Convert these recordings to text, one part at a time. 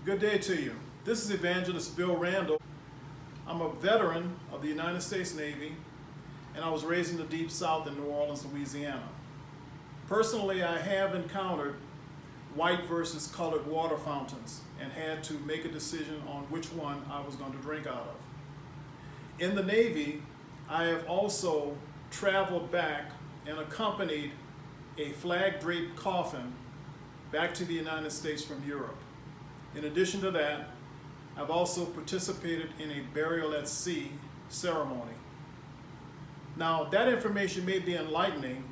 Good day to you. This is Evangelist Bill Randall. I'm a veteran of the United States Navy, and I was raised in the Deep South in New Orleans, Louisiana. Personally, I have encountered white versus colored water fountains and had to make a decision on which one I was going to drink out of. In the Navy, I have also traveled back and accompanied a flag-draped coffin back to the United States from Europe. In addition to that, I've also participated in a burial at sea ceremony. Now, that information may be enlightening,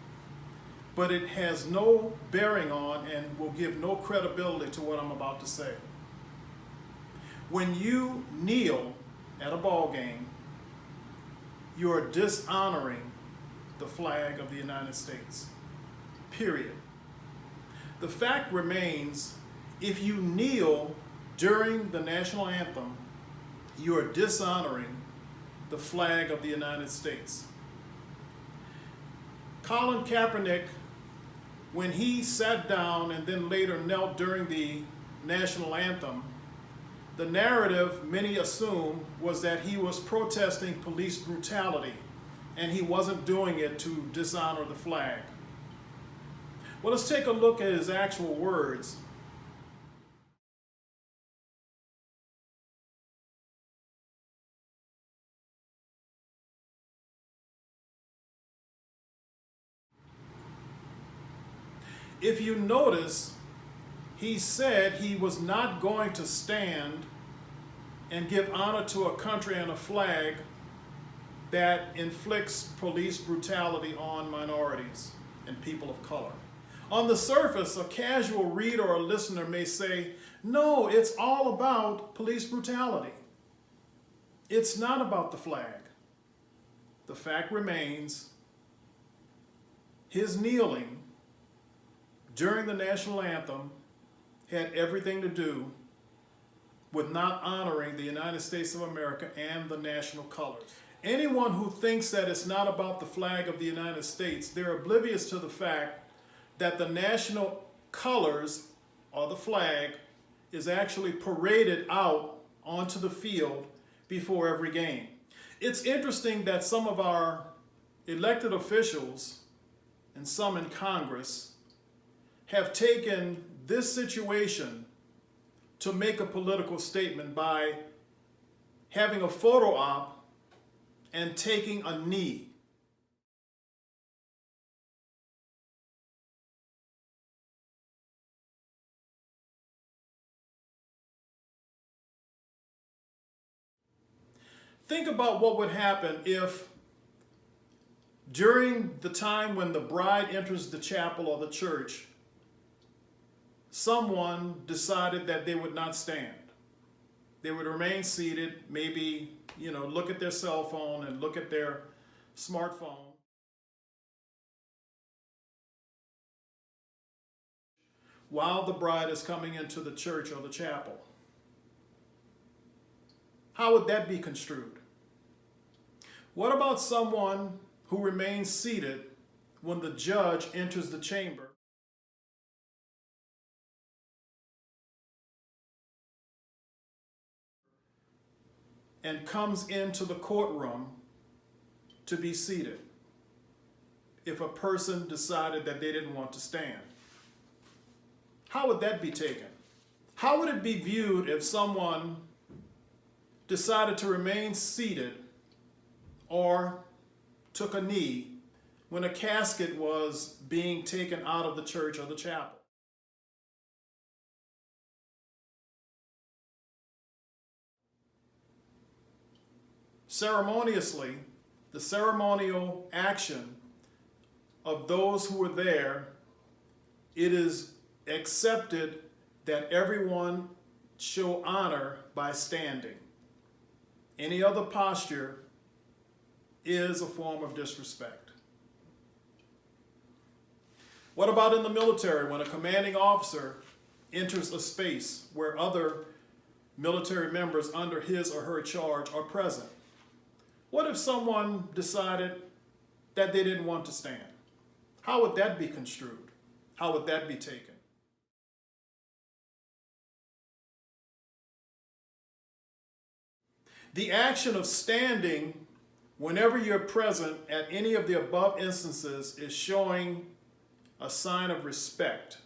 but it has no bearing on and will give no credibility to what I'm about to say. When you kneel at a ball game, you are dishonoring the flag of the United States, period. The fact remains, if you kneel during the national anthem, you are dishonoring the flag of the United States. Colin Kaepernick, when he sat down and then later knelt during the national anthem, the narrative many assume was that he was protesting police brutality and he wasn't doing it to dishonor the flag. Well, let's take a look at his actual words. If you notice, he said he was not going to stand and give honor to a country and a flag that inflicts police brutality on minorities and people of color. On the surface, a casual reader or listener may say, no, it's all about police brutality. It's not about the flag. The fact remains, his kneeling during the national anthem had everything to do with not honoring the United States of America and the national colors. Anyone who thinks that it's not about the flag of the United States, they're oblivious to the fact that the national colors, or the flag, is actually paraded out onto the field before every game. It's interesting that some of our elected officials and some in Congress have taken this situation to make a political statement by having a photo op and taking a knee. Think about what would happen if during the time when the bride enters the chapel or the church, someone decided that they would not stand. They would remain seated, maybe, look at their cell phone and look at their smartphone. While the bride is coming into the church or the chapel. How would that be construed? What about someone who remains seated when the judge enters the chamber and comes into the courtroom to be seated if a person decided that they didn't want to stand? How would that be taken? How would it be viewed if someone decided to remain seated or took a knee when a casket was being taken out of the church or the chapel? Ceremoniously, the ceremonial action of those who were there, it is accepted that everyone show honor by standing. Any other posture is a form of disrespect. What about in the military when a commanding officer enters a space where other military members under his or her charge are present? What if someone decided that they didn't want to stand? How would that be construed? How would that be taken? The action of standing whenever you're present at any of the above instances is showing a sign of respect.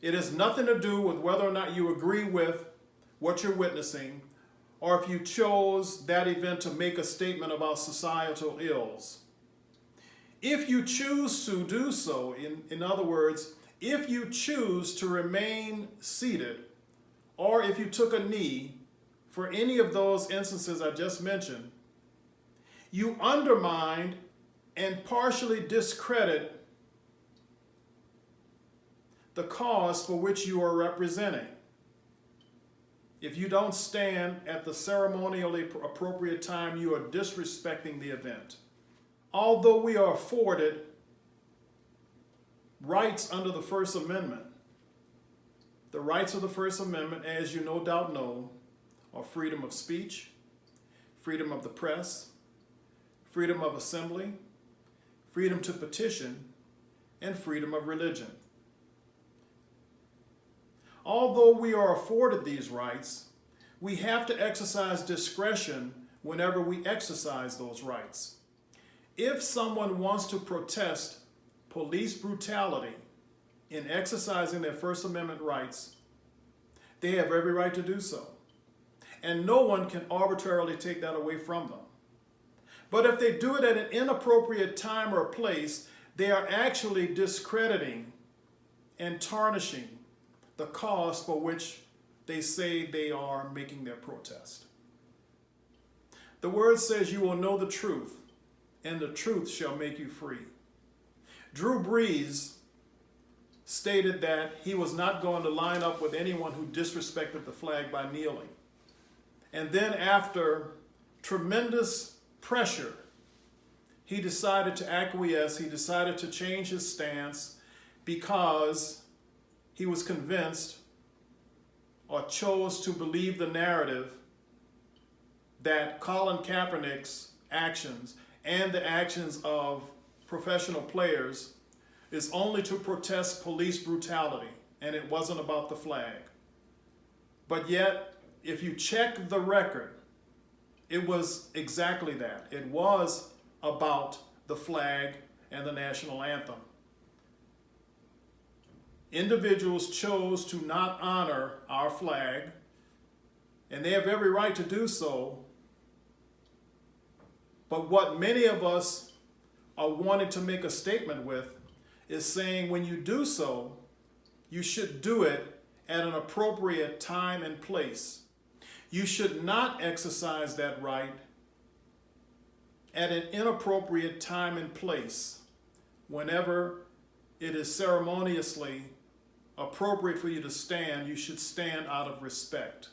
It has nothing to do with whether or not you agree with what you're witnessing, or if you chose that event to make a statement about societal ills. If you choose to do so, in other words, if you choose to remain seated, or if you took a knee for any of those instances I just mentioned, you undermine and partially discredit the cause for which you are representing. If you don't stand at the ceremonially appropriate time, you are disrespecting the event. Although we are afforded rights under the First Amendment, the rights of the First Amendment, as you no doubt know, are freedom of speech, freedom of the press, freedom of assembly, freedom to petition, and freedom of religion. Although we are afforded these rights, we have to exercise discretion whenever we exercise those rights. If someone wants to protest police brutality in exercising their First Amendment rights, they have every right to do so. And no one can arbitrarily take that away from them. But if they do it at an inappropriate time or place, they are actually discrediting and tarnishing the cause for which they say they are making their protest. The word says you will know the truth, and the truth shall make you free. Drew Brees stated that he was not going to line up with anyone who disrespected the flag by kneeling. And then after tremendous pressure, he decided to acquiesce. He decided to change his stance because he was convinced or chose to believe the narrative that Colin Kaepernick's actions and the actions of professional players is only to protest police brutality, and it wasn't about the flag. But yet, if you check the record, it was exactly that. It was about the flag and the national anthem. Individuals chose to not honor our flag, and they have every right to do so. But what many of us are wanting to make a statement with is saying when you do so, you should do it at an appropriate time and place. You should not exercise that right at an inappropriate time and place. Whenever it is ceremoniously appropriate for you to stand, you should stand out of respect.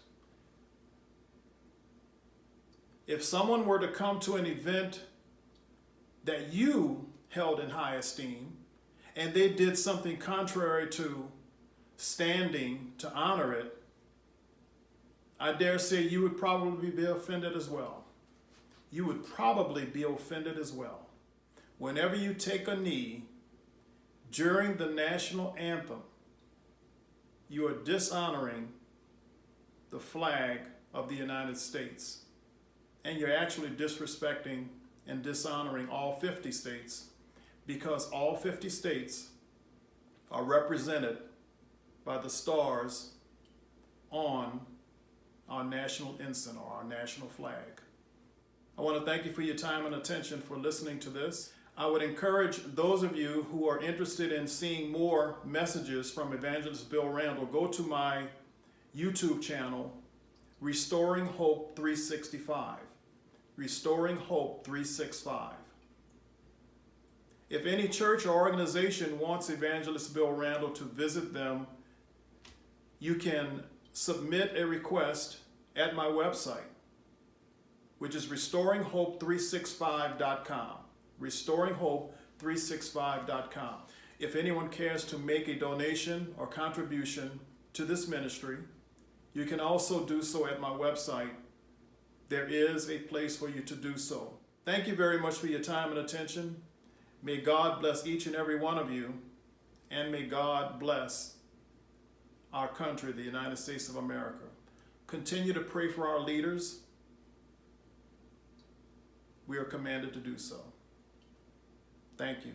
If someone were to come to an event that you held in high esteem and they did something contrary to standing to honor it, I dare say you would probably be offended as well. You would probably be offended as well. Whenever you take a knee during the national anthem, you are dishonoring the flag of the United States. And you're actually disrespecting and dishonoring all 50 states, because all 50 states are represented by the stars on our national ensign or our national flag. I want to thank you for your time and attention for listening to this. I would encourage those of you who are interested in seeing more messages from Evangelist Bill Randall, go to my YouTube channel, Restoring Hope 365. Restoring Hope 365. If any church or organization wants Evangelist Bill Randall to visit them, you can submit a request at my website, which is restoringhope365.com. Restoringhope365.com. If anyone cares to make a donation or contribution to this ministry, you can also do so at my website. There is a place for you to do so. Thank you very much for your time and attention. May God bless each and every one of you, and may God bless our country, the United States of America. Continue to pray for our leaders. we are commanded to do so. Thank you.